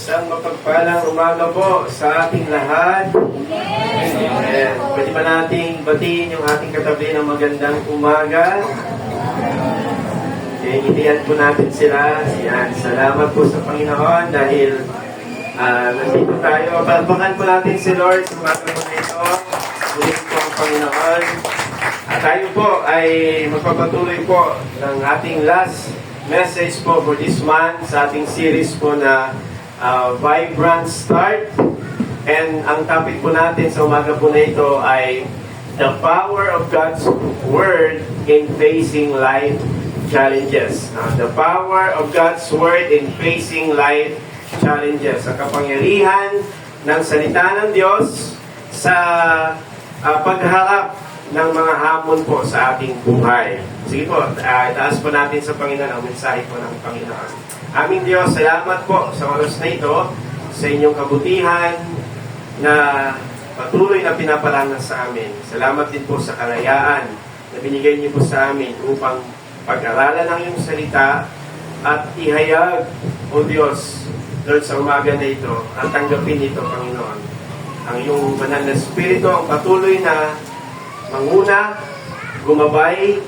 Isang mapagpalang umaga po sa ating lahat. Amen. Pwede ba nating batiin yung ating katabi ng magandang umaga? Okay, ngitian po natin sila. Yan. Salamat po sa Panginoon dahil nandito tayo. Palpakan po natin si Lord sa umaga po na ito. Muli po ang Panginoon. At tayo po ay magpapatuloy po ng ating last message po for this month sa ating series po na Vibrant Start. And ang topic po natin sa umaga po na ito ay the power of God's Word in facing life challenges. The power of God's Word in facing life challenges. Ang kapangyarihan ng salita ng Diyos sa pagharap ng mga hamon po sa ating buhay. Sige po, itaas po natin sa Panginoon ang mensahe po ng Panginoon. Aming Diyos, salamat po sa oras na ito, sa inyong kabutihan na patuloy na pinaparanas sa amin. Salamat din po sa kalayaan na binigay niyo po sa amin upang pag-aralan ang iyong salita at ihayag, O Diyos, Lord, sa umaga na ito, at tanggapin ito, Panginoon. Ang iyong banal na Espiritu ang patuloy na manguna, gumabay,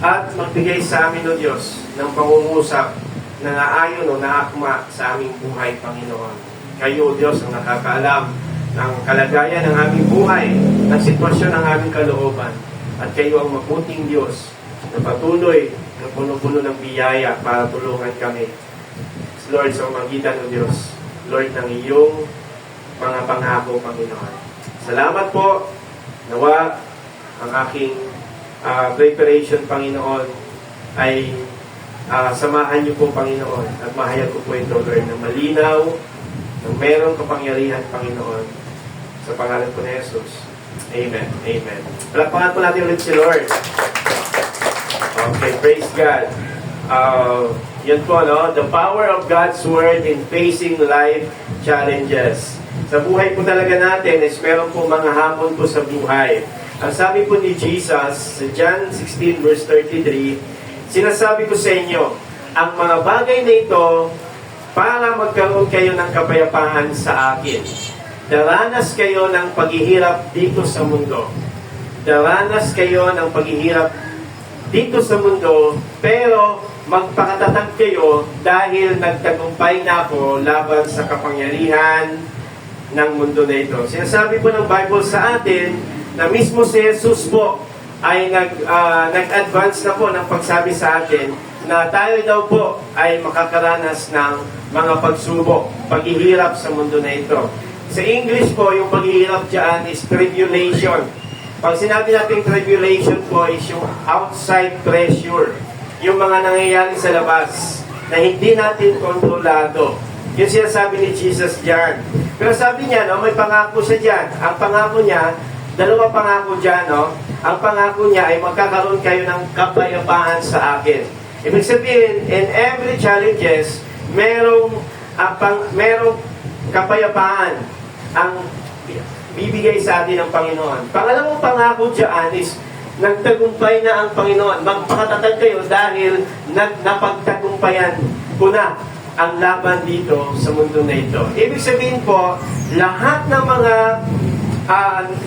at magbigay sa amin, O Diyos, ng pangungusap na naayon o naakma sa aming buhay, Panginoon. Kayo, O Diyos, ang nakakaalam ng kalagayan ng aming buhay, ng sitwasyon ng aming kalooban. At kayo ang mabuting Diyos na patuloy na puno-puno ng biyaya para tulungan kami. Lord, sa umagitan, O Diyos, Lord, ng iyong mga pangako, Panginoon. Salamat po. Nawa ang aking preparation, Panginoon, ay samahan niyo po, Panginoon, at mahayag ko po ito, Lord, na malinaw, na merong kapangyarihan, Panginoon, sa pangalan po ni Jesus. Amen. Amen. Palakpakan po natin ulit si Lord. Okay, praise God. Yan po, no? The power of God's Word in facing life challenges. Sa buhay po talaga natin is meron po mga hamon po sa buhay. Ang sabi po ni Jesus sa John 16 verse 33, sinasabi ko sa inyo, ang mga bagay na ito para magkaroon kayo ng kapayapaan sa akin. Daranas kayo ng paghihirap dito sa mundo. Daranas kayo ng paghihirap dito sa mundo, pero magpakatatag kayo dahil nagtagumpay na ako laban sa kapangyarihan ng mundo na ito. Sinasabi po ng Bible sa atin na mismo si Jesus po ay nag-advance na po ng pagsabi sa atin na tayo daw po ay makakaranas ng mga pagsubok, paghihirap sa mundo na ito. Sa English po, yung paghihirap dyan is tribulation. Pag sinabi natin tribulation po is yung outside pressure. Yung mga nangyayari sa labas na hindi natin kontrolado. Yung sinasabi ni Jesus dyan. Pero sabi niya, no, may pangako siya dyan. Ang pangako niya, dalawang pangako dyan, no? Ang pangako niya ay magkakaroon kayo ng kapayapaan sa akin. Ibig sabihin, in every challenges, merong kapayapaan ang bibigay sa atin ng Panginoon. Pangalawang pangako dyan is nagtagumpay na ang Panginoon. Magpakatatag kayo dahil napagtagumpayan ko na ang laban dito sa mundo na ito. Ibig sabihin po, lahat ng mga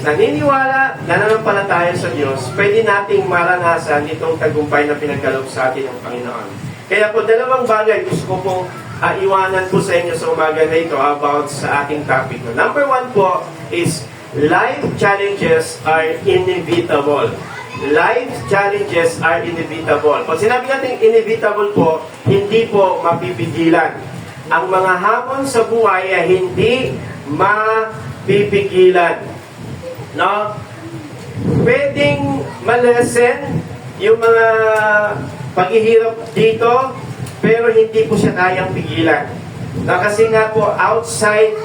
naniniwala, nananampalataya sa Diyos, pwede nating maranasan itong tagumpay na pinagkaloob sa atin ng Panginoon. Kaya po, dalawang bagay gusto ko pong iwanan po sa inyo sa umaga na ito about sa ating topic. Number one po is life challenges are inevitable. Life challenges are inevitable. Pag sinabi natin inevitable po, hindi po mapipigilan. Ang mga hamon sa buhay ay hindi mapipigilan. No? Pwedeng malesen yung mga paghihirap dito, pero hindi po siya kayang pigilan. No, kasi nga po, outside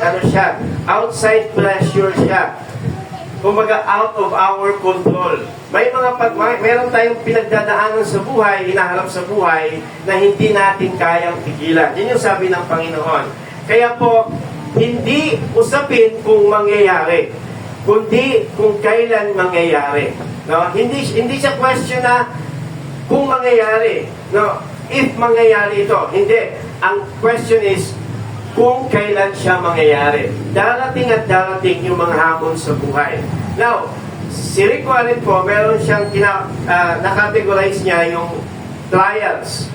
pressure siya. Kumbaga, out of our control. Meron tayong pinagdadaanan sa buhay, hinaharap sa buhay, na hindi natin kayang pigilan. Yun yung sabi ng Panginoon. Kaya po, hindi usapin kung mangyayari, kundi kung kailan mangyayari. No? Hindi siya question na kung mangyayari. No? If mangyayari ito. Hindi. Ang question is, kung kailan siya mangyayari. Darating at darating yung mga hamon sa buhay. Now, si Rick Warren po, meron siyang nakategorize niya yung trials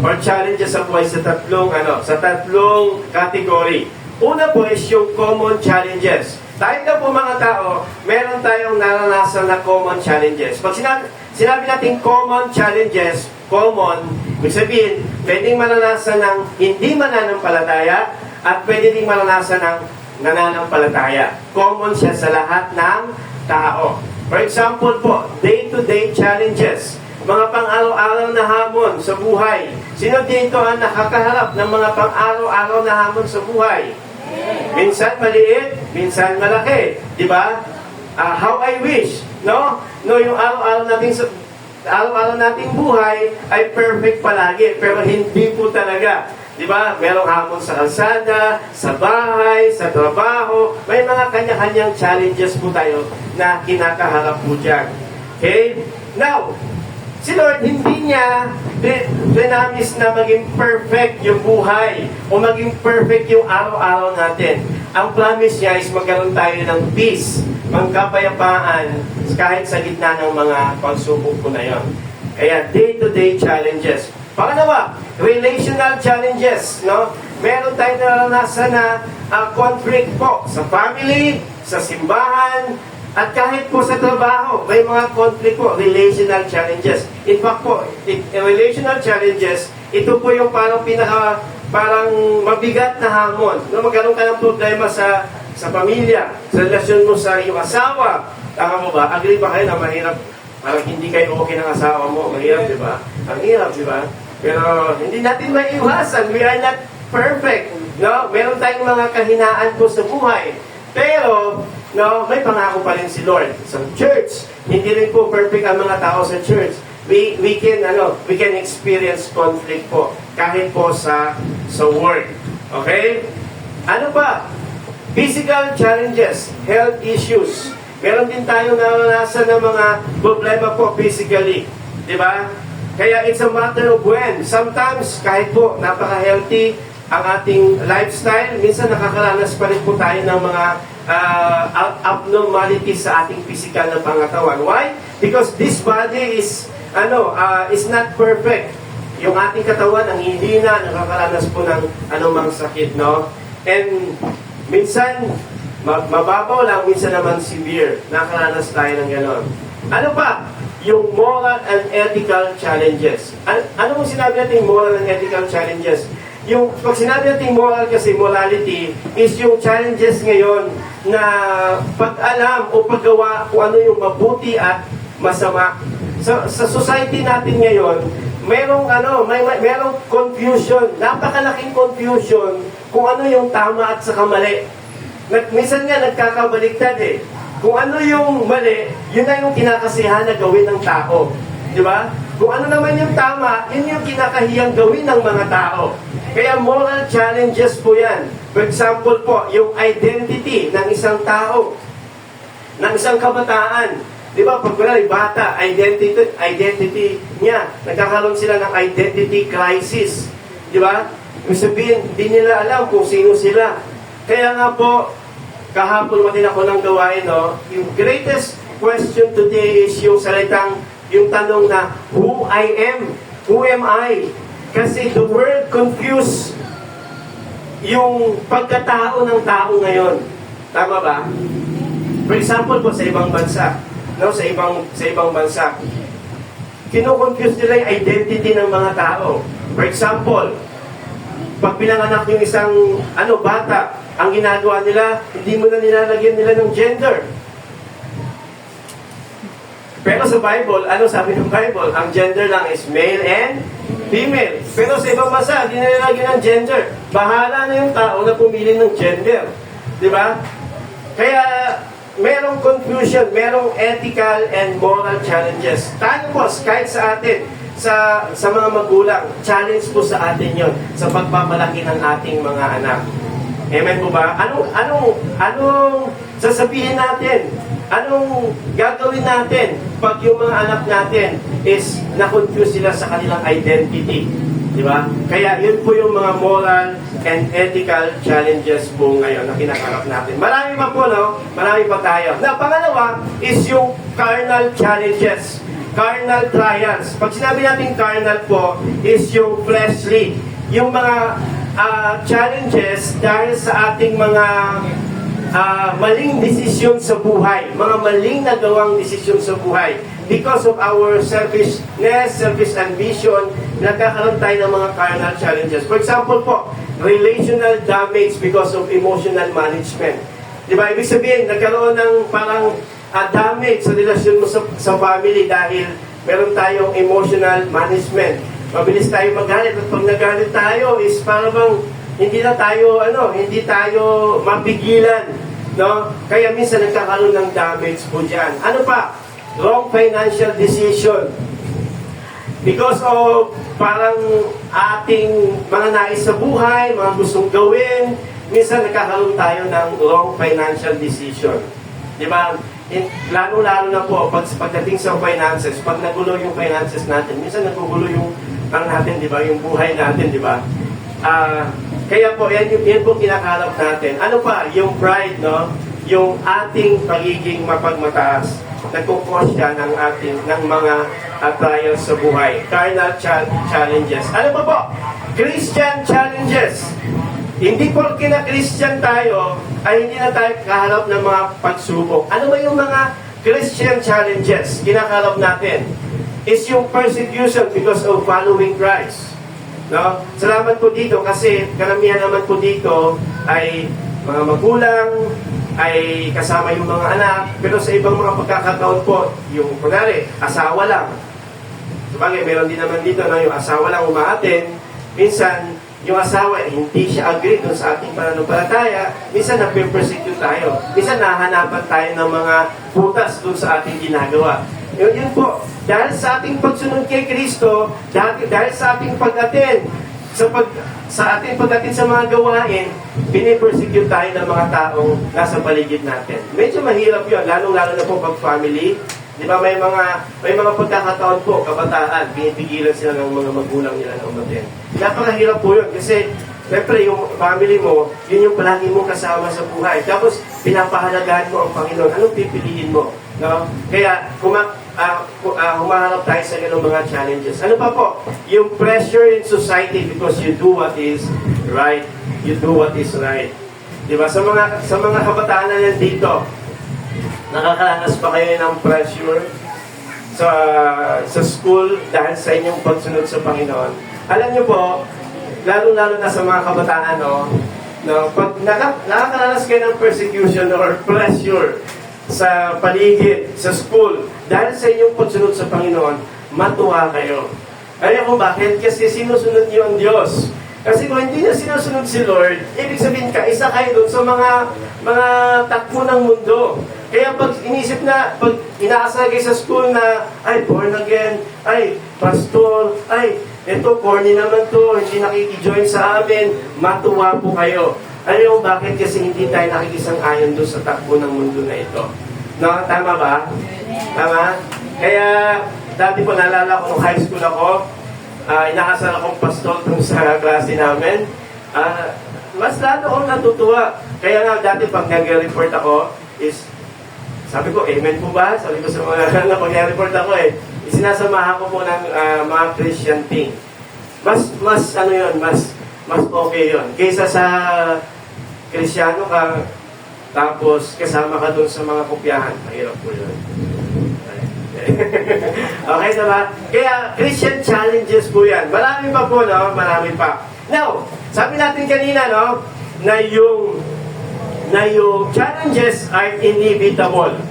or challenges sa buhay sa tatlong category. Una po is yung common challenges. Tayo na po mga tao, meron tayong naranasan na common challenges. Pag sinabi natin common challenges, common, ibig sabihin, pwedeng maranasan ng hindi mananampalataya at pwede ding maranasan ng nananampalataya. Common siya sa lahat ng tao. For example po, day-to-day challenges. Mga pang-araw-araw na hamon sa buhay. Sino dito ang nakakaharap ng mga pang-araw-araw na hamon sa buhay? Minsan maliit, minsan malaki. Di ba? How I wish, no? No, yung araw-araw nating buhay ay perfect palagi, pero hindi po talaga. Di ba? Merong hamon sa kalsada, sa bahay, sa trabaho. May mga kanya-kanyang challenges po tayo na kinakaharap po dyan. Okay? Now, si Lord, hindi niya dinamis na maging perfect yung buhay o maging perfect yung araw-araw natin. Ang promise niya is magkaroon tayo ng peace, magkapayapaan kahit sa gitna ng mga pagsubok po na yon. Kaya day-to-day challenges. Pangalawa, relational challenges. No? Meron tayong naranasan na conflict po sa family, sa simbahan, at kahit po sa trabaho, may mga conflict po, relational challenges. In fact po, relational challenges, ito po yung parang mabigat na hamon. No, magkaroon ka ng problema sa pamilya, sa relasyon mo sa iyong asawa. Tama mo ba? Agree ba kayo na mahirap? Parang hindi kayo okay ng asawa mo. Mahirap, di ba? Ang hirap, di ba? Pero hindi natin maiiwasan. We are not perfect. No? Meron tayong mga kahinaan po sa buhay. Pero, no, may pangako pa rin si Lord sa church. Hindi rin po perfect ang mga tao sa church. We can experience conflict po kahit po sa work. Okay? Ano pa? Physical challenges, health issues. Meron din tayong naranasan ng mga problema po physically. Di ba? Kaya it's a matter of when. Sometimes, kahit po napaka-healthy ang ating lifestyle, minsan nakakaranas pa rin po tayo ng mga abnormalities sa ating physical na pangatawan. Why? Because this body is not perfect. Yung ating katawan, ang hindi na nakakaranas po ng anumang sakit, no? And minsan, mababaw lang, minsan naman severe. Nakakaranas tayo ng gano'n. Ano pa? Yung moral and ethical challenges. Ano mong sinabi natin moral and ethical challenges? Yung, pag sinabi natin moral kasi, morality, is yung challenges ngayon na pag-alam o paggawa kung ano yung mabuti at masama. Sa society natin ngayon, merong confusion, napakalaking confusion kung ano yung tama at saka mali. Minsan nga nagkakabaliktad eh. Kung ano yung mali, yun na yung kinakasiyahan na gawin ng tao. Di ba? Kung ano naman yung tama, yun yung kinakahiyang gawin ng mga tao. Kaya moral challenges po yan. For example po, yung identity ng isang tao, ng isang kabataan. Di ba? Pag kunwari, bata, identity niya, nagkakaroon sila ng identity crisis. Di ba? Ibig sabihin, hindi nila alam kung sino sila. Kaya nga po, kahapon mo din ako ng gawain, no? Yung greatest question today is yung tanong na, who I am? Who am I? Kasi the word confuse yung pagkatao ng tao ngayon. Tama ba? For example po, sa ibang bansa, no? Sa ibang bansa, kino-confuse nila yung identity ng mga tao. For example, pag pinanganak yung isang bata, ang ginagawa nila, hindi mo na nilalagyan nila ng gender. Pero sa Bible, ano sabi ng Bible? Ang gender lang is male and female. Pero sa ibang bansa, hindi na nilalagyan ng gender. Bahala na yung tao na pumili ng gender. Di ba? Kaya, merong confusion, merong ethical and moral challenges. Tayo po, kahit sa atin, sa mga magulang, challenge po sa atin yon sa pagpapalaki ng ating mga anak. Amen po ba? Anong sasabihin natin? Anong gagawin natin pag yung mga anak natin is na-confuse sila sa kanilang identity? Di ba? Kaya yun po yung mga moral and ethical challenges po ngayon na kinakarap natin. Marami pa po, no? Marami pa tayo. Na pangalawa is yung carnal challenges. Carnal trials. Pag sinabi natin carnal po, is yung fleshly. Yung mga challenges dahil sa ating mga maling desisyon sa buhay. Mga maling nagawang desisyon sa buhay. Because of our selfishness, selfish ambition, nagkakaroon tayo ng mga carnal challenges. For example po, relational damage because of emotional management. Di ba? Ibig sabihin, nagkaroon ng parang damage sa relasyon mo sa family dahil meron tayong emotional management. Mabilis tayo magalit at pag nagalit tayo is parang hindi tayo mapigilan. No? Kaya minsan nagkakaroon ng damage po dyan. Ano pa? Wrong financial decision. Because of parang ating mga nais sa buhay, mga gustong gawin, minsan nagkakaroon tayo ng wrong financial decision. Di ba? Lalo-lalo na po pagdating sa finances, pag nagulo yung finances natin, minsan nagugulo yung natin, di ba? Yung buhay natin, di ba? Kaya po, yan po kinakalap natin. Ano pa? Yung pride, no? Yung ating pagiging mapagmataas. Nagkukos siya ng mga trials sa buhay. Carnal challenges. Ano pa po? Christian challenges. Hindi porke na Christian tayo, ay hindi na tayo kaharap ng mga pagsubok. Ano ba yung mga Christian challenges kinakalap natin? Is yung persecution because of following Christ. No? Salamat po dito kasi karamihan naman po dito ay mga magulang, ay kasama yung mga anak, pero sa ibang mga pagkakataon po, yung kunwari, asawa lang. Sabagay, meron din naman dito na yung asawa lang umaatin. Minsan, yung asawa, hindi siya agree dun sa ating pananampalataya. Minsan, napipersecute tayo. Minsan, nahahanapan tayo ng mga putas dun sa ating ginagawa. Yun po, dahil sa ating pagsunod kay Kristo, dahil sa ating pag-attend, sa ating pagdating sa mga gawain, pinipersecute tayo ng mga taong nasa paligid natin. Medyo mahirap yun, lalong-lalo na po pag family. Di ba, may mga pagkakataon po, kabataan, pinipigilan sila ng mga magulang nila na umatin. Napakahirap po yun, kasi siyempre yung family mo, yun yung palagi mong kasama sa buhay. Tapos, pinapahalagahan mo ang Panginoon. Anong pipiliin mo? No? Kaya, humaharap tayo sa ganung mga challenges. Ano pa po? Yung pressure in society because you do what is right. You do what is right. Diba? Sa mga kabataan na yan dito, nakakaranas ba kayo ng pressure sa school dahil sa inyong pagsunod sa Panginoon? Alam niyo po, lalo-lalo na sa mga kabataan, pag nakakaranas kayo ng persecution or pressure sa paligid, sa school, dahil sa inyong pagsunod sa Panginoon, matuwa kayo. Alam kung bakit? Kasi sinusunod niyo ang Diyos. Kasi kung hindi niya sinusunod si Lord, ibig sabihin ka, isa kayo doon sa mga takbo ng mundo. Kaya pag inisip na, pag inaasal kayo sa school na, ay, born again, ay, pastor, ay, eto, corny naman to, hindi nakikijoin sa amin, matuwa po kayo. Alam mo bakit? Kasi hindi tayo nakikisang-ayon doon sa takbo ng mundo na ito. No? Tama ba? Tama? Kaya, dati po naalala ko nung high school ako, inakasal akong pastor doon sa klase namin. Mas lalo akong natutuwa. Kaya nga, dati pag nag-report ako, is, sabi ko, amen po ba? Sabi ko sa mga na pag-report ako sinasamahan ko po ng mga Christian thing. Mas okay yun. Kaysa sa Krisyano ka, tapos kasama ka doon sa mga kopyahan. Mahirap po yun. Okay, diba? Kaya, Christian challenges po yan. Marami pa po, no? Marami pa. Now, sabi natin kanina, no? Na yung challenges are inevitable.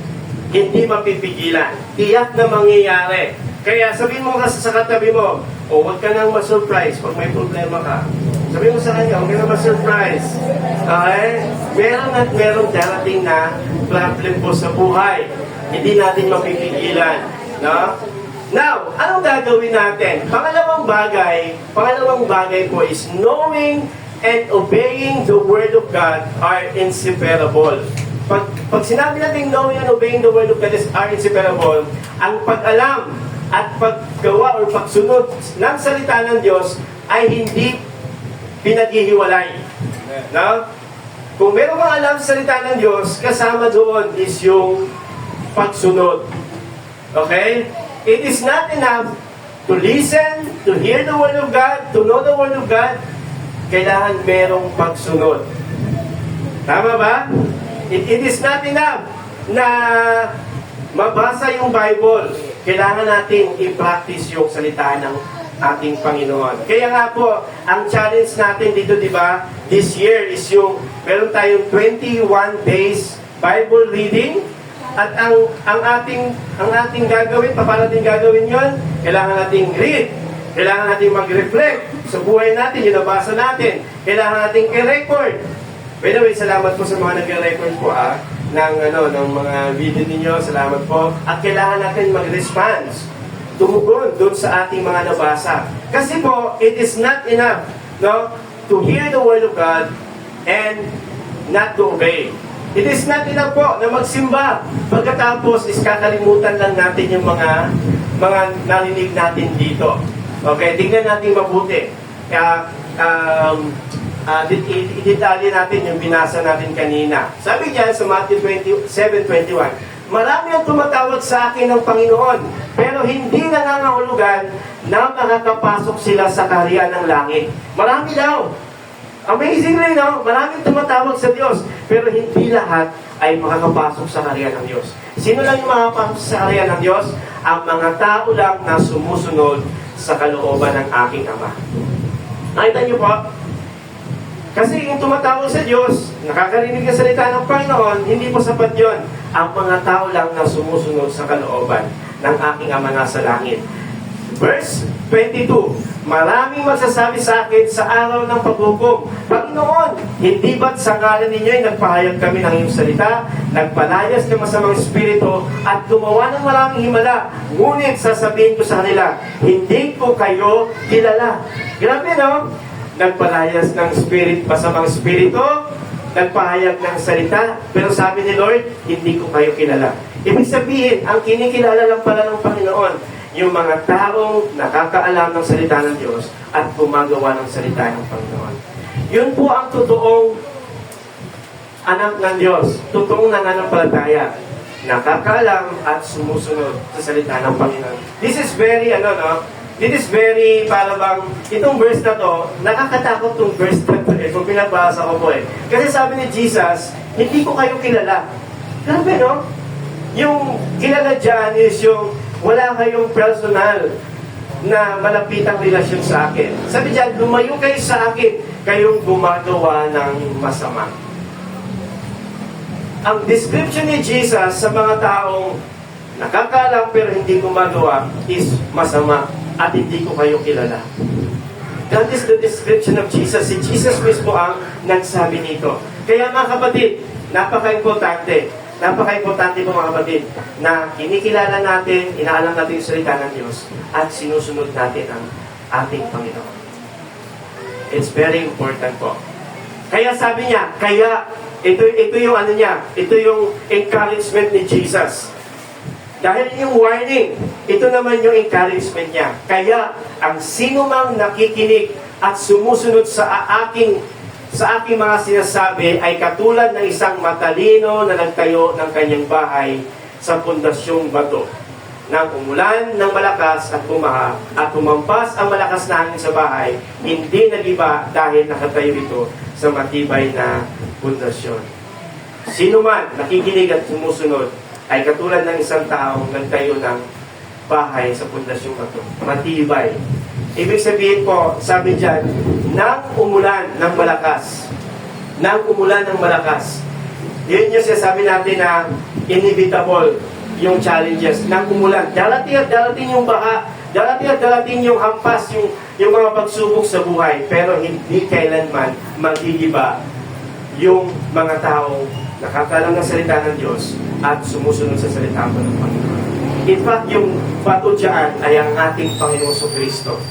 Hindi mapipigilan. Tiyak na mangyayari. Kaya sabihin mo kasi sa katabi mo, huwag ka nang ma-surprise pag may problema ka. Sabihin mo sa kanya, huwag ka nang ma-surprise. Okay? Meron darating na problem po sa buhay. Hindi natin mapipigilan. No? Now, anong gagawin natin? Pangalawang bagay po is knowing and obeying the Word of God are inseparable. Pag sinabi natin knowing and obeying the Word of God are inseparable, ang pag-alam at paggawa o pagsunod ng salita ng Diyos ay hindi pinaghihiwalay. No? Kung meron kang alam sa salita ng Diyos, kasama doon is yung pagsunod. Okay? It is not enough to listen, to hear the Word of God, to know the Word of God. Kailangan merong pagsunod. Tama ba? It is not enough na mabasa yung Bible. Kailangan natin i-practice yung salita ng ating Panginoon. Kaya nga po, ang challenge natin dito, di ba, this year is yung, meron tayong 21 days Bible reading. At ang ating gagawin, paano natin gagawin yon? Kailangan nating read. Kailangan nating mag-reflect sa buhay natin, yung nabasa natin. Kailangan nating i-record. By the way, salamat po sa mga nag-record po ng mga video ninyo. Salamat po. At kailangan natin mag-response. Tumugon doon sa ating mga nabasa. Kasi po, it is not enough, no, to hear the Word of God and not to obey. It is not enough po na magsimba. Pagkatapos is kakalimutan lang natin yung mga narinig natin dito. Okay, tingnan natin mabuti. Idetalye natin yung binasa natin kanina. Sabi niya sa Matthew 7:21, marami ang tumatawag sa akin ng Panginoon, pero hindi nangangahulugan na makakapasok sila sa kaharian ng langit. Marami daw. Amazingly, no? Maraming tumatawag sa Diyos, pero hindi lahat ay makakapasok sa kaharian ng Diyos. Sino lang yung makakapasok sa kaharian ng Diyos? Ang mga tao lang na sumusunod sa kalooban ng aking Ama. Nakita niyo po? Kasi yung tumatawag sa Diyos, nakakarinig ng salita ng Panginoon, hindi po sapat yon. Ang mga tao lang na sumusunod sa kalooban ng aking Ama na sa langit. Verse 22, maraming magsasabi sa akin sa araw ng paghukom, Panginoon, hindi ba't sa ngalan ninyo ay nagpahayag kami ng iyong salita, nagpalayas ng masamang espiritu, at gumawa ng maraming himala, ngunit sasabihin ko sa kanila, hindi ko kayo kilala. Grabe, no? Nagpalayas ng masamang espiritu, nagpahayag ng salita, pero sabi ni Lord, hindi ko kayo kilala. Ibig sabihin, ang kinikilala lang pala ng Panginoon, yung mga taong nakakaalam ng salita ng Diyos at gumagawa ng salita ng Panginoon. Yun po ang totoong anak ng Diyos, totoong nananampalataya, nakakaalam at sumusunod sa salita ng Panginoon. This is very, This is very, para bang, itong verse na to, nakakatakot itong verse na to kung pinabasa ko po Kasi sabi ni Jesus, hindi ko kayo kilala. Grabe, no? Yung kilala dyan is yung wala kayong personal na malapitang relasyon sa akin. Sabi dyan, lumayo kayo sa akin, kayong gumagawa ng masama. Ang description ni Jesus sa mga taong nakakaalam pero hindi gumagawa is masama at hindi ko kayo kilala. That is the description of Jesus. Si Jesus mismo ang nagsabi nito. Kaya mga kapatid, napaka-importante po mga kapatid, na kinikilala natin, inaalam natin yung salita ng Diyos, at sinusunod natin ang ating Panginoon. It's very important po. Kaya sabi niya, ito yung ito yung encouragement ni Jesus. Dahil yung warning, ito naman yung encouragement niya. Kaya, ang sino mang nakikinig at sumusunod sa aking mga sinasabi ay katulad ng isang matalino na nagtayo ng kanyang bahay sa pundasyong bato. Nang umulan ng malakas at bumaha at tumampas ang malakas na hangin sa bahay, hindi nagiba dahil nakatayo ito sa matibay na pundasyon. Sino man nakikinig at sumusunod ay katulad ng isang taong nagtayo ng bahay sa pundasyong bato. Matibay. Ibig sabihin po, sabi dyan, nang umulan ng malakas. Nang umulan ng malakas. Yun yung sasabi natin na inevitable yung challenges. Nang umulan. Darating yung baha. Darating yung hampas, yung mga pagsubok sa buhay. Pero hindi kailanman magigiba yung mga taong nakakalam ng salita ng Diyos at sumusunod sa salita ng Panginoon. In fact, yung bato dyan ay ang ating Panginoong Kristo.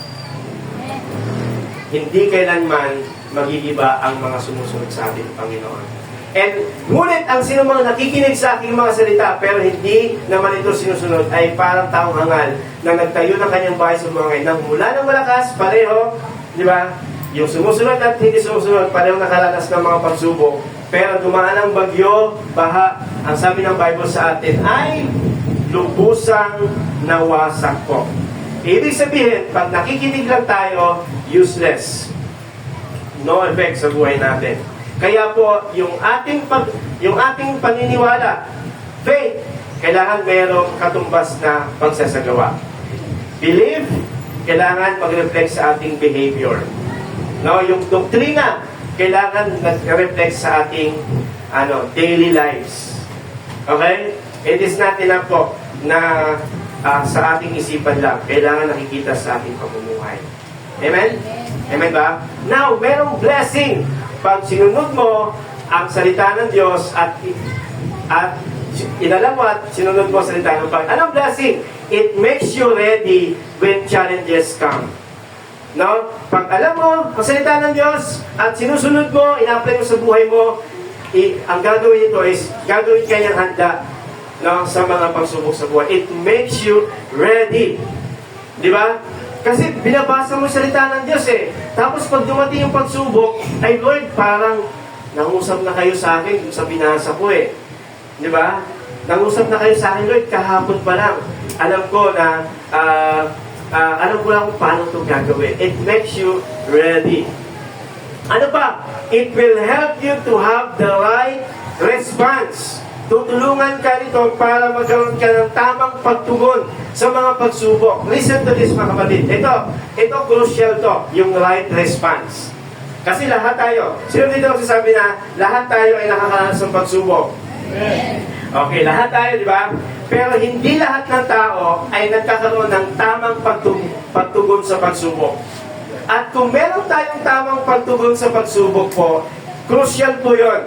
Hindi kailanman magigiba ang mga sumusunod sa ating Panginoon. And ngunit ang sino mga nakikinig sa aking mga salita pero hindi naman ito sinusunod ay parang taong hangal na nagtayo ng kanyang bahay sa bungay. Nang mula ng malakas, pareho Di ba? Yung sumusunod at hindi sumusunod, parehong nakaranas ng mga pagsubok. Pero dumaan ang bagyo, baha, ang sabi ng Bible sa atin ay lubusang nawasak po. Ibig sabihin, pag nakikinig lang tayo, useless. No effect sa buhay natin. Kaya po, yung ating paniniwala, faith, kailangan mayroong katumbas na pagsasagawa. Belief, kailangan mag-reflect sa ating behavior. No, yung doktrina, kailangan nag-reflect sa ating daily lives. Okay? It is not enough po na sa ating isipan lang. Kailangan nakikita sa ating pamumuhay. Amen? Amen ba? Now, merong blessing. Pag sinunod mo ang salita ng Diyos at inalam mo at sinunod mo ang salita ng Panginoon. Anong blessing? It makes you ready when challenges come. No? Pag alam mo ang salita ng Diyos at sinusunod mo, ina-apply mo sa buhay mo, ang gagawin nito is gagawin ka niyang handa, no, sa mga pagsubok sa buhay. It makes you ready. Di ba? Kasi binabasa mo yung salita ng Diyos eh. Tapos pag dumating yung pagsubok, ay Lord, parang nangusap na kayo sa akin sa binasa ko eh. Di ba? Nangusap na kayo sa akin, Lord, kahapon pa lang. Alam ko na alam ko lang kung paano ito gagawin. It makes you ready. Ano pa? It will help you to have the right response. Tutulungan ka nito para magkaroon ka ng tamang pagtugon sa mga pagsubok. Listen to this, mga kapatid. Ito crucial to, yung right response. Kasi lahat tayo, sino dito magsasabi na lahat tayo ay nakakaranas ng pagsubok? Okay, lahat tayo, di ba? Pero hindi lahat ng tao ay nagkakaroon ng tamang pagtugon sa pagsubok. At kung meron tayong tamang pagtugon sa pagsubok po, crucial po yun.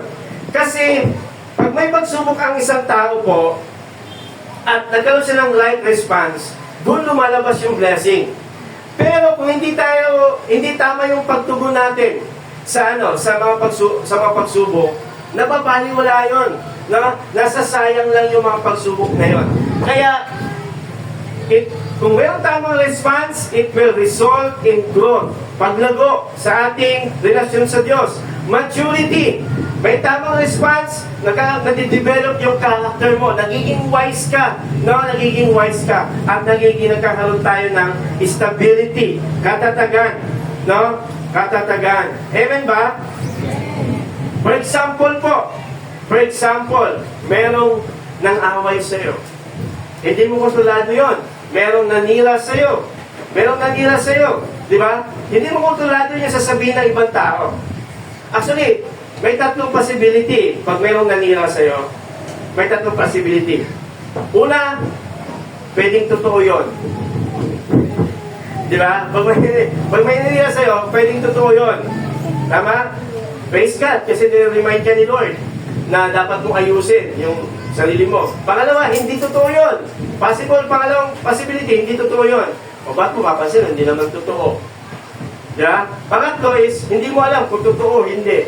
Kasi, pag may pagsubok ang isang tao po, at nagkaroon siya ng right response, doon lumalabas yung blessing. Pero kung hindi tama yung pagtugon natin sa mga pagsubok, nababaliwala yun. Nasasayang lang yung mga pagsubok na yun. Kaya, kung mayroong tamang response, it will result in growth. Paglago sa ating relasyon sa Diyos. Maturity. May tamang response, nadidevelop yung character mo. Nagiging wise ka. Nagiging wise ka. At nagkakaroon tayo ng stability. Katatagan. Katatagan. Amen ba? For example, merong nang-away sa'yo. Hindi mo kontrolado yun. Merong nanira sa'yo. Di ba? Hindi mo kontrolado yung sasabihin ng ibang tao. Actually, may tatlong possibility pag merong nanira sa'yo. May tatlong possibility. Una, pwedeng totoo yun. Di ba? Pag may nanira sa'yo, pwedeng totoo yun. Tama? Praise God, kasi nire-remind ka ni Lord na dapat mong ayusin yung sarili mo. Pangalawa, hindi totoo yun. Pangalawang possibility, hindi totoo yun. O ba't mo mapapansin, hindi naman totoo. Diba? Pangatlo is, hindi mo alam kung totoo o hindi.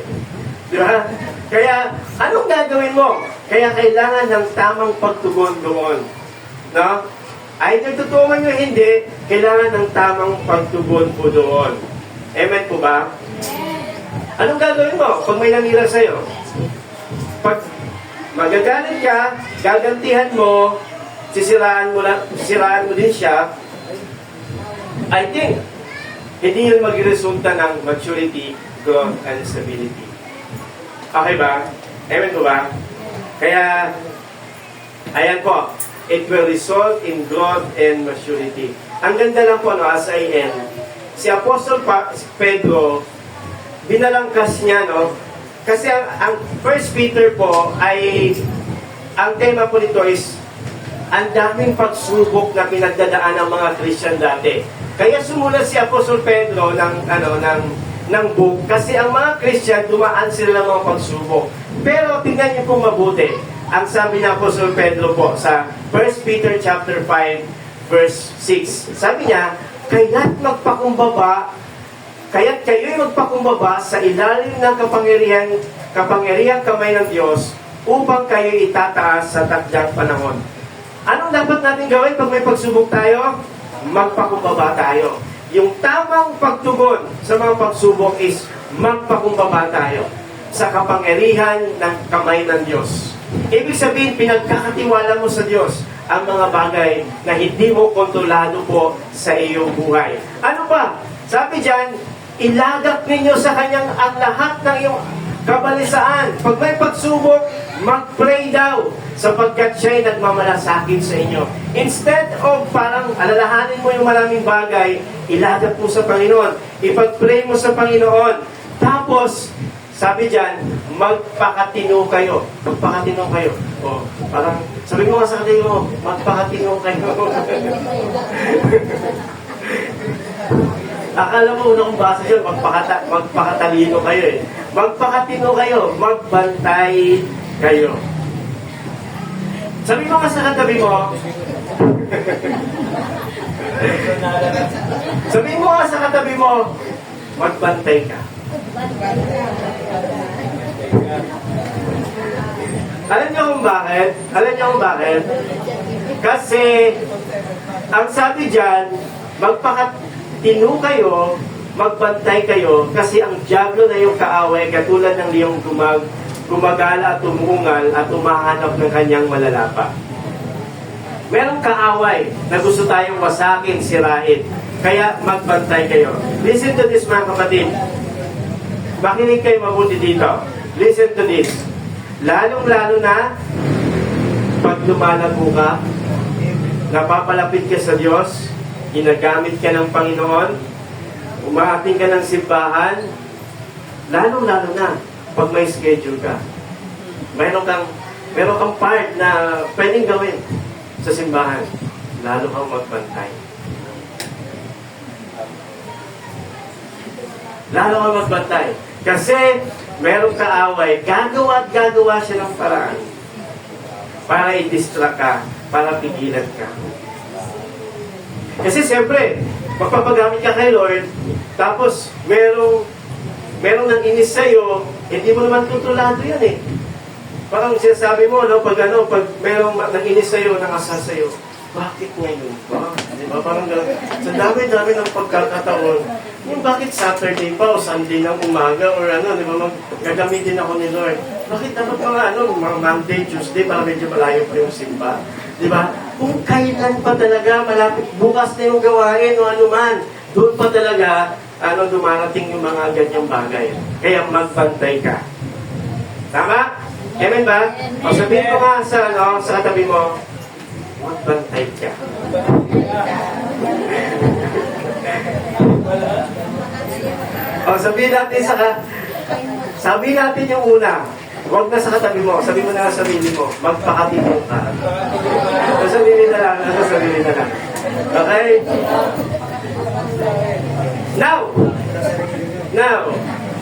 Diba? Kaya, anong gagawin mo? Kaya kailangan ng tamang pagtugon doon. No? Either totoo man o hindi, kailangan ng tamang pagtugon po doon. Amen po ba? Anong gagawin mo pag may nanira sa'yo? Pag magagalit ka, gagantihan mo, sisiraan mo din siya, I think, hindi yun magresulta ng maturity, growth, and stability. Okay ba? Amen po ba? Kaya, ayan po, it will result in growth and maturity. Ang ganda lang po, as I end, si Apostle Pedro, binalangkas niya, kasi ang 1 Peter po ay, ang tema po nito is, ang daming pagsubok na pinagdadaan ng mga Christian dati. Kaya sumulat si Apostol Pedro ng book, kasi ang mga Christian, dumaan sila ng mga pagsubok. Pero tingnan niyo po mabuti, ang sabi ni Apostol Pedro po sa 1 Peter chapter 5, verse 6. Sabi niya, kaya't kayo'y magpakumbaba sa ilalim ng kapangyarihang kamay ng Diyos upang kayo'y itataas sa takdang panahon. Anong dapat natin gawin pag may pagsubok tayo? Magpakumbaba tayo. yung tamang pagtugon sa mga pagsubok is magpakumbaba tayo sa kapangyarihan ng kamay ng Diyos. Ibig sabihin, pinagkakatiwala mo sa Diyos ang mga bagay na hindi mo kontrolado po sa iyong buhay. Ano pa? Sabi dyan, ilagak ninyo sa Kanyang ang lahat ng iyong kabalisaan. Pag may pagsubok, mag-pray daw sapagkat siya'y nagmamalasakit sa inyo. Instead of parang alalahanin mo yung maraming bagay, ilagak mo sa Panginoon. Ipag-pray mo sa Panginoon. Tapos, sabi dyan, magpakatino kayo. Magpakatino kayo. O, parang, sabi mo nga sa kanila mo, magpakatino kayo. Akala mo una kong basa dyan, magpakatalino kayo eh. Magpakatino kayo, magbantay kayo. Sabi mo nga sa katabi mo, sabi mo nga sa katabi mo, magbantay ka. Alam niyo kung bakit? Alam niyo kung bakit? Kasi, ang sabi dyan, magpakatino kayo, magbantay kayo, kasi ang dyablo na yung kaaway, katulad ng liyong gumagala at tumungal at umahanap ng kanyang malalapa. Merong kaaway na gusto tayong wasakin, sirain. Kaya magbantay kayo. Listen to this, mga kapatid. Makinig kayo mabuti dito. Listen to this. Lalong-lalo na pag lumalago ka, napapalapit ka sa Diyos, ginagamit ka ng Panginoon, umaating ka ng simbahan, lalong-lalo na pag may schedule ka. Meron kang part na pwedeng gawin sa simbahan. Lalo kang magbantay. Lalo kang magbantay. Kasi merong kaaway, gagawa at gagawa siya ng paraan para i-distract ka, para pigilan ka. Kasi siyempre, magpapagamit ka kay Lord, tapos merong nang inis sa'yo, hindi mo naman kontrolado yan eh. Parang sinasabi mo, no, pag merong nang inis sa'yo, nangasal sa'yo, bakit ngayon ba? Diba? Parang gano'n. Sa dami-dami ng pagkakataon, yung bakit Saturday pa o Sunday ng umaga or ano, di ba, gagamitin ako ni Lord. Bakit dapat mga Monday, Tuesday, para medyo malayo pa yung simba? Di ba? Kung kailan pa talaga, malapit, bukas na yung gawain o ano man, doon pa talaga, dumarating yung mga ganyang bagay. Kaya magbantay ka. Tama? Amen ba? O sabihin ko nga sa katabi mo, magbantay ka. O sabihin natin yung una. Huwag na sa katabi mo. Sabi mo na sa sarili mo, magpakatino ka. Sabihin na lang. Okay? Now,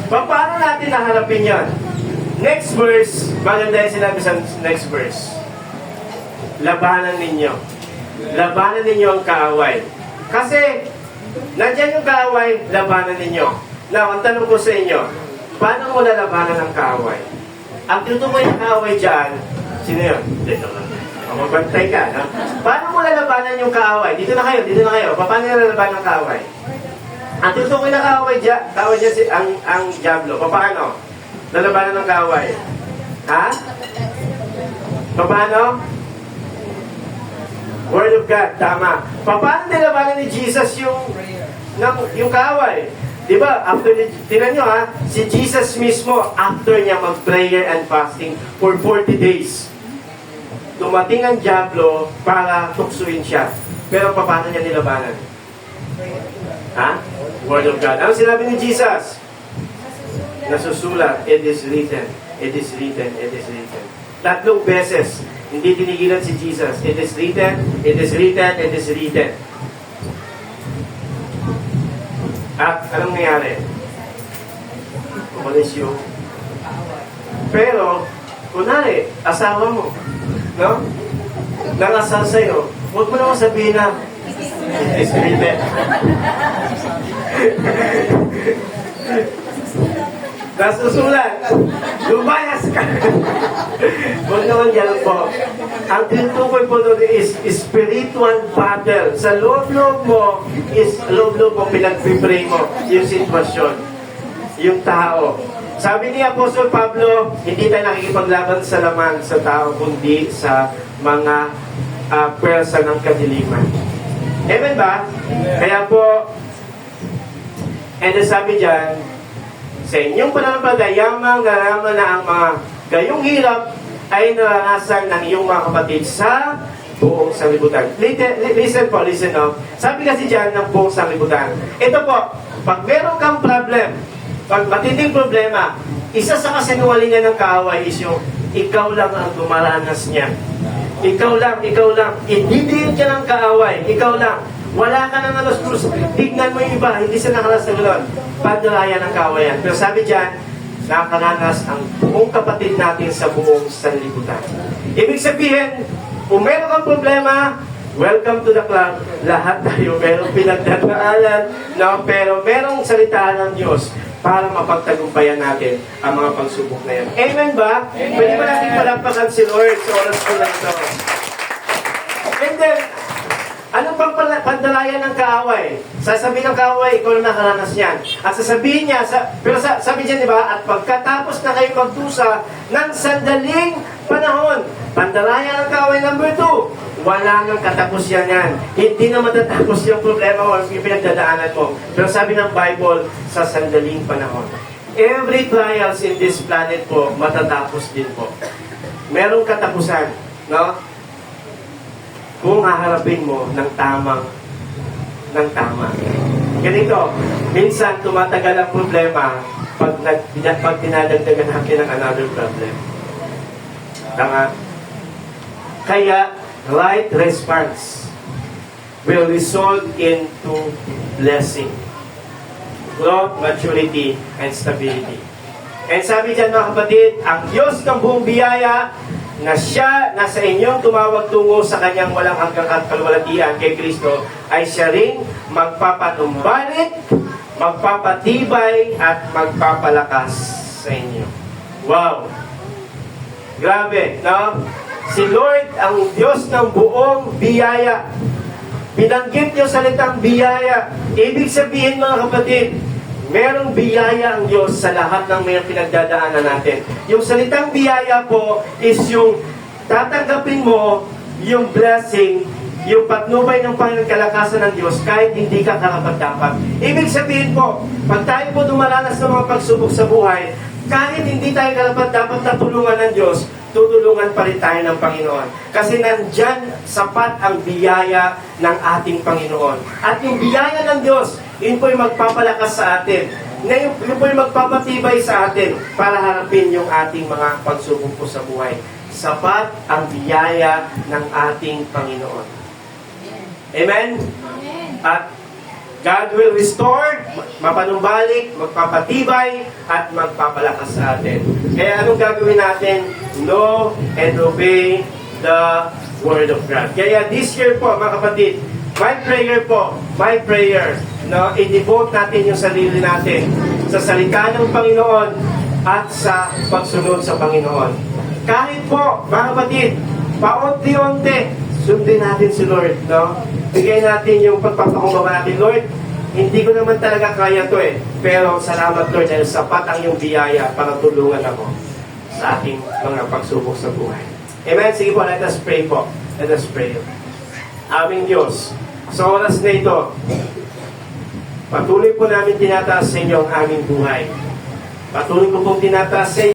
paano natin naharapin yan? Next verse, maganda yung sinabi sa next verse. Labanan ninyo. Labanan ninyo ang kaaway. Kasi, nandyan yung kaaway, labanan ninyo. Now, ang tanong ko sa inyo, paano mo lalabanan ang kaaway? Ang tutukoy ng kaaway dyan, sino yun? Magbantay ka, no? Paano mo lalabanan yung kaaway? Dito na kayo. Paano lalabanan ang kaaway? Ang tutukoy ng kaaway dyan ang Diablo. Paano? Lalabanan ng kaaway. Ha? Paano? Word of God, tama. Paano nilabanan ni Jesus yung kaaway? Diba? Tinan nyo ha, si Jesus mismo, after niya mag-prayer and fasting for 40 days, dumating ang Diablo para tuksuin siya. Pero paano niya nilabanan? Ha? Word of God. Ano sinabi ni Jesus? Nasusulat, it is written, it is written, it is written. Tatlong beses, hindi tinigilan si Jesus. It is written, it is written, it is written. At anong nangyari? Umalis yung... Pero, kunwari, asawa mo, no? Nangasal sa'yo, huwag mo naman sabihin na, it is written. Nasusulat. Lumayas ka. Huwag Panginoon, yan po. Ang tinutukoy po doon is spiritual battle. Sa loob-loob mo, loob-loob mo, pinag-pray mo yung sitwasyon, yung tao. Sabi ni Apostol Pablo, hindi tayo nakikipaglaban sa laman sa tao, kundi sa mga pwersa ng kadiliman. Amen ba? Kaya po, and then sabi dyan, sa inyong pananampalataya, naraman na ang mga gayong hirap ay naranasan ng iyong mga kapatid sa buong sanlibutan. Listen po, listen no. Sabi kasi dyan ng buong sanlibutan. Ito po, pag meron kang problem, pag matinding problema, isa sa kasinungalingan ng kaaway is yung ikaw lang ang dumaranas niya. Ikaw lang. Hindi ka ng kaaway. Ikaw lang. Wala ka ng alos-dos. Tignan mo yung iba, hindi sila nakaranas ng gano'n. Pandalaya ng kawayan. Pero sabi dyan, nakaranas ang buong kapatid natin sa buong sanlibutan. Ibig sabihin, kung meron kang problema, welcome to the club. Lahat tayo merong pinagdadaanan, no? Pero merong salita ng Diyos para mapagtagumpayan natin ang mga pagsubok na yan. Amen ba? Amen. Pwede ba natin palampakan si Lord sa oras ko na ito? And then, anong pang pandalaya ng kaaway? Sasabihin ng kaaway, ikaw na nakaranas yan. At sasabihin niya, pero sabi niya, di ba? At pagkatapos na kayo magdusa ng sandaling panahon, pandalaya ng kaaway number 2, wala nang katapos yan. Hindi na matatapos yung problema mo, yung pinagdadaanan mo. Pero sabi ng Bible, sa sandaling panahon. Every trials in this planet po, matatapos din po. Merong katapusan, no? Kung haharapin mo ng tama. Ganito, minsan tumatagal ang problema pag dinadagdagan natin ng another problem. Tama? Kaya, right response will result into blessing, growth, maturity, and stability. And sabi dyan mga kapatid, ang Diyos ng buong biyaya na siya na sa inyong tumawag tungo sa kanyang walang hanggang kalwalatian kay Kristo, ay siya ring magpapanumbalik, magpapatibay, at magpapalakas sa inyo. Wow! Grabe, no? Si Lord, ang Diyos ng buong biyaya. Binanggit niyo salitang biyaya. Ibig sabihin mga kapatid, merong biyaya ang Diyos sa lahat ng may pinagdadaanan natin. Yung salitang biyaya po is yung tatanggapin mo yung blessing, yung patnubay ng Panginoon, kalakasan ng Diyos kahit hindi ka karapat-dapat. Ibig sabihin po, pag tayo po dumaranas ng mga pagsubok sa buhay, kahit hindi tayo karapat-dapat na tulungan ng Diyos, tutulungan pa rin tayo ng Panginoon. Kasi nandyan sapat ang biyaya ng ating Panginoon. At yung biyaya ng Diyos, yun po yung magpapalakas sa atin. Yun po yung magpapatibay sa atin para harapin yung ating mga pagsubok po sa buhay. Sapat ang biyaya ng ating Panginoon. Amen? At God will restore, mapanumbalik, magpapatibay, at magpapalakas sa atin. Kaya anong gagawin natin? Know and obey the Word of God. Kaya this year po, mga kapatid, my prayer, no, i-devote natin yung sarili natin sa salita ng Panginoon at sa pagsunod sa Panginoon. Kahit po, mga kapatid, paunti-unti, sundin natin si Lord, no? Bigay natin yung pagpapakumbaba natin, Lord, hindi ko naman talaga kaya to pero salamat Lord dahil sapat ang iyong biyaya para tulungan ako sa ating mga pagsubok sa buhay. Amen? Sige po, let us pray po. Let us pray. Aming Diyos, sa oras na ito, patuloy po namin tinataas sa inyo ang aming buhay. Patuloy ko pong tinataas sa inyo